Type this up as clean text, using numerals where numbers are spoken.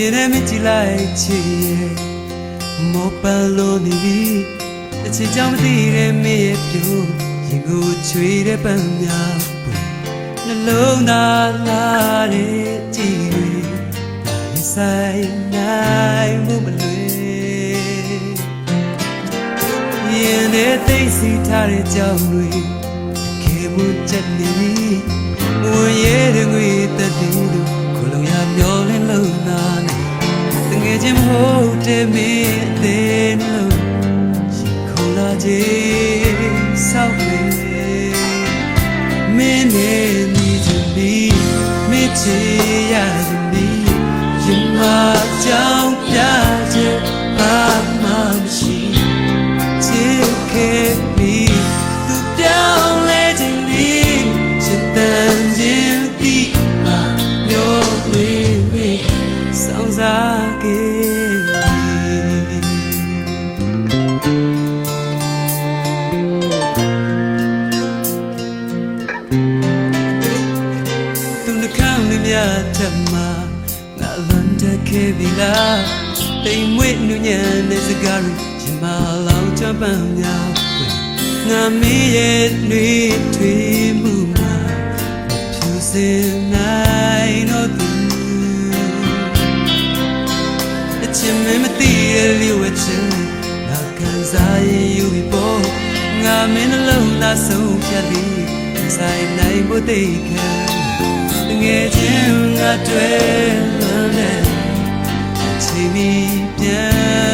ရင်ထဲမကြည့်လိုက်ချစ်ရဲ့မောပန်လို့နေပြီအချစ်ကြောင့်မသိတဲ့မင်းရဲ့ပြိုရင်ကိုချွေတဲ့ပန်းများပွင့်နှလုံးသားလာတဲ့ကြည်တွေနိုင်ဆိုင်နိုင်မှုမလွယ်ရင်ထဲသိစီထားတဲ့ကြောင်တွေခေမှုချက်နေပြီဝင်ရဲတဲ့ငွေတက်တယ်လို့ခလုံးရမျောလင်းလုံးနာနေတငယ်ချင်းမဟုတ်တဲ့မင်းအသေးလို့ရင်ခုန်လာခြင်းဆောက်လေမင်းနဲ့ညီချင်ပြီးမင်းချေရခြင်းပြီးရင်မကြောင်ပြခြင်းဘာမှမရှိချစ်ခဲ့ပြီးသူပြောင်းလဲခြင်းပြီးချစ်တန်ခြင်းပြီးမှမျိုးတွေစောင့်စားခဲ့သူနှကောင်းလေးများထပ်မှာငါလွန်တက်ခဲ့ပြီလားတိမ်မွေ့နူးညံ့တဲ့စကားတွေရင်မလောင်ချပန်းများငါမင်းရဲ့နှွေးထွေးမှုမှာဖြူစင်နိုင်တော့သူအချင်မသိရလိဝချင်ငါခံစားရင်ယူပြီးပေါ်ငါမင်းနှလုံးသားဆုံးဖြတ်ပြီးဆိုင်နိုင်ဖို့တိတ်ခံငယ်ချင်းငါတွေ့လွန်တဲ့ချိန်မီပြန်